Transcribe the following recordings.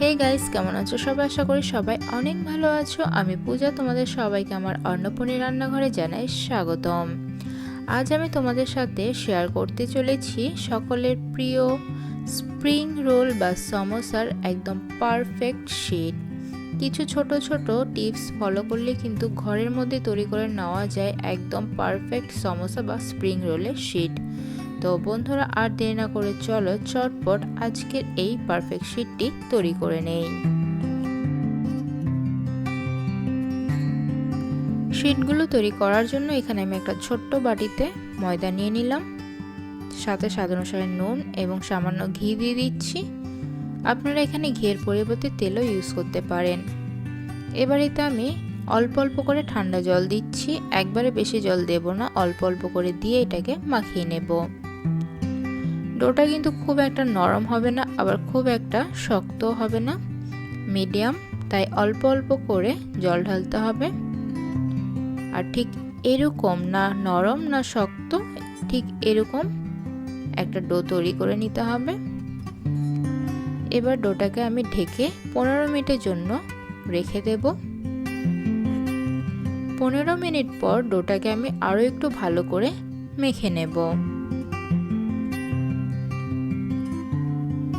Hey guys, কেমন আছো সবাই? আশা করি সবাই অনেক ভালো আছো। আমি পূজা, তোমাদের সবাইকে আমার অন্নপূর্ণি রান্নাঘরে জানাই স্বাগতম। আজ আমি তোমাদের সাথে শেয়ার করতে চলেছি সকলের প্রিয় স্প্রিং রোল বা সমোসার একদম পারফেক্ট শীট। কিছু ছোট ছোট টিপস ফলো করলে কিন্তু ঘরের মধ্যে তৈরি করে নেওয়া যায় একদম পারফেক্ট সমোসা বা স্প্রিং রোলের শীট। তো বন্ধুরা, আর দেরি না করে চলো চটপট আজকের এই পারফেক্ট শীটটি তৈরি করে নেই। শীটগুলো তৈরি করার জন্য এখানে আমি একটা ছোট্ট বাটিতে ময়দা নিয়ে নিলাম, সাথে স্বাদ অনুসারে নুন এবং সামান্য ঘি দিয়ে দিচ্ছি। আপনারা এখানে ঘিয়ের পরিবর্তে তেলও ইউজ করতে পারেন। এবার এতে আমি অল্প অল্প করে ঠান্ডা জল দিচ্ছি, একবারে বেশি জল দেব না, অল্প অল্প করে দিয়ে এটাকে মাখিয়ে নেব। ডোটা কিন্তু খুব একটা নরম হবে না, আবার খুব একটা শক্ত হবে না, মিডিয়াম, তাই অল্প অল্প করে জল ঢালতে হবে। আর ঠিক এরকম, না নরম না শক্ত, ঠিক এরকম একটা ডো তৈরি করে নিতে হবে। এবার ডোটাকে আমি ঢেকে 15 মিনিটের জন্য রেখে দেব। 15 মিনিট পর ডোটাকে আমি আরও একটু ভালো করে মেখে নেব।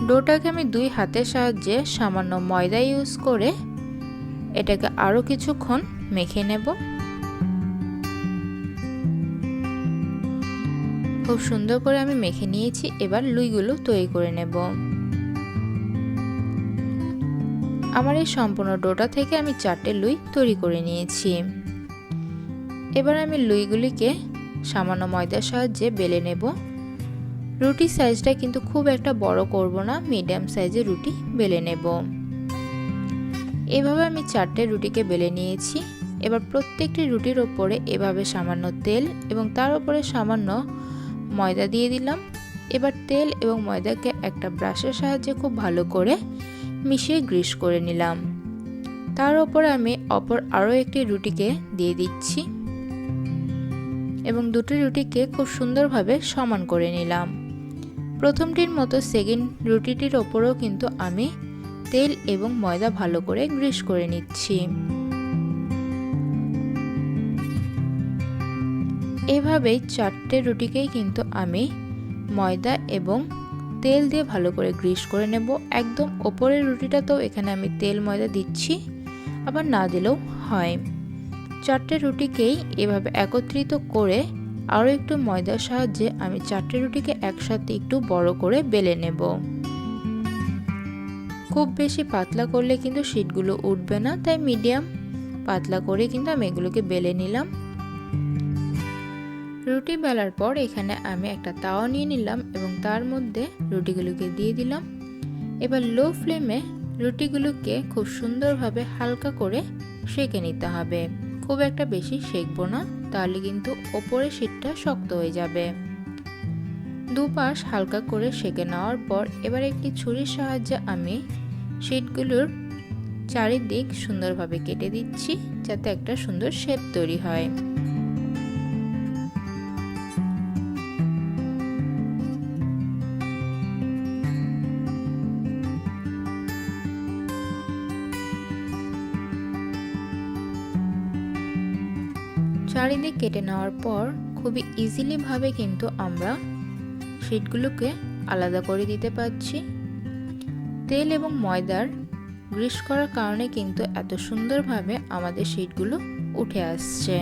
ডোটাকে আমি 2 হাতের সাহায্যে সামান্য ময়দা ইউজ করে এটাকে আরও কিছুক্ষণ মেখে নেব। খুব সুন্দর করে আমি মেখে নিয়েছি। এবার লুইগুলো তৈরি করে নেব। আমার এই সম্পূর্ণ ডোটা থেকে আমি 4টে লুই তৈরি করে নিয়েছি। এবার আমি লুইগুলিকে সামান্য ময়দার সাহায্যে বেলে নেব। রুটির সাইজটা কিন্তু খুব একটা বড় করব না, মিডিয়াম সাইজের রুটি বেলে নেব। এভাবে আমি 4টে রুটিকে বেলে নিয়েছি। এবার প্রত্যেকটি রুটির ওপরে এভাবে সামান্য তেল এবং তার উপরে সামান্য ময়দা দিয়ে দিলাম। এবার তেল এবং ময়দাকে একটা ব্রাশের সাহায্যে খুব ভালো করে মিশিয়ে গ্রিস করে নিলাম। তার উপরে আমি অপর আরও একটি রুটিকে দিয়ে দিচ্ছি এবং দুটি রুটিকে খুব সুন্দরভাবে সমান করে নিলাম। প্রথমটির মতো সেকেন্ড রুটিটির ওপরেও কিন্তু আমি তেল এবং ময়দা ভালো করে গ্রিস করে নিচ্ছি। এভাবেই 4টে রুটিকেই কিন্তু আমি ময়দা এবং তেল দিয়ে ভালো করে গ্রিস করে নেব। একদম ওপরের রুটিটাতেও এখানে আমি তেল ময়দা দিচ্ছি, আবার না দিলেও হয়। 4টে রুটিকেই এভাবে একত্রিত করে আরও একটু ময়দার সাহায্যে আমি 4টে রুটিকে একসাথে একটু বড় করে বেলে নেব। খুব বেশি পাতলা করলে কিন্তু শীটগুলো উঠবে না, তাই মিডিয়াম পাতলা করে কিন্তু আমি এগুলোকে বেলে নিলাম। রুটি বেলার পর এখানে আমি একটা তাওয়া নিয়ে নিলাম এবং তার মধ্যে রুটিগুলোকে দিয়ে দিলাম। এবার লো ফ্লেমে রুটিগুলোকে খুব সুন্দরভাবে হালকা করে সেঁকে নিতে হবে। খুব একটা বেশি সেঁকবো না, তাহলে কিন্তু ওপরে শীটটা শক্ত হয়ে যাবে। দুপাশ হালকা করে সেঁকে নেওয়ার পর এবার একটি ছুরির সাহায্যে আমি শীটগুলোর চারিদিক সুন্দরভাবে কেটে দিচ্ছি, যাতে একটা সুন্দর শেপ তৈরি হয়। চারিদিক কেটে নেওয়ার পর খুবই ইজিলি ভাবে কিন্তু আমরা শীটগুলোকে আলাদা করে দিতে পারছি। তেল এবং ময়দার গ্রিস করার কারণে কিন্তু এত সুন্দরভাবে আমাদের শীটগুলো উঠে আসছে।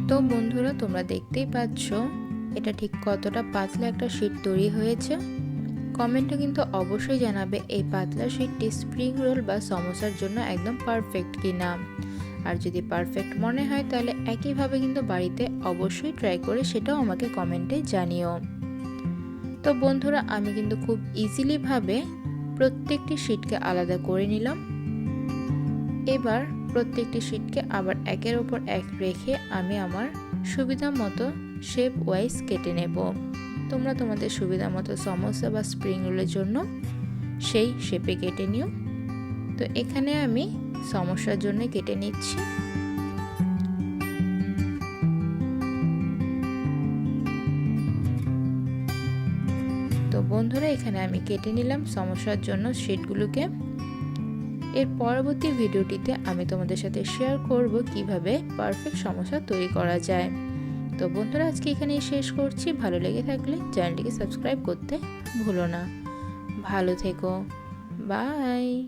তো বন্ধুরা, তোমরা দেখতেই পাচ্ছ এটা ঠিক কতটা পাতলা একটা শীট তৈরি হয়েছে। কমেন্টে কিন্তু অবশ্যই জানাবে এই পাতলা শীটটি স্প্রিং রোল বা সমোসার জন্য একদম পারফেক্ট কিনা। আর যদি পারফেক্ট মনে হয় তাহলে একইভাবে কিন্তু বাড়িতে অবশ্যই ট্রাই করে সেটাও আমাকে কমেন্টে জানিও। তো বন্ধুরা, আমি কিন্তু খুব ইজিলি ভাবে প্রত্যেকটি শীটকে আলাদা করে নিলাম। এবার প্রত্যেকটি শীটকে আবার একের ওপর এক রেখে আমি আমার সুবিধা মতো শেপ ওয়াইজ কেটে নেব। তোমরা তোমাদের সুবিধা মতো সমোসা বা স্প্রিং রোলের জন্য সেই শেপে কেটে নিও। তো এখানে আমি সমোসার জন্য কেটে নিচ্ছি। তো বন্ধুরা এখানে আমি কেটে নিলাম সমোসার জন্য শিটগুলোকে। এর পরবর্তী ভিডিওটিতে আমি তোমাদের সাথে শেয়ার করব কিভাবে পারফেক্ট সমোসা তৈরি করা যায়। তো বন্ধুরা আজকে এখানেই শেষ করছি। ভালো লেগে থাকলে চ্যানেলটিকে সাবস্ক্রাইব করতে ভুলো না। ভালো থেকো, বাই।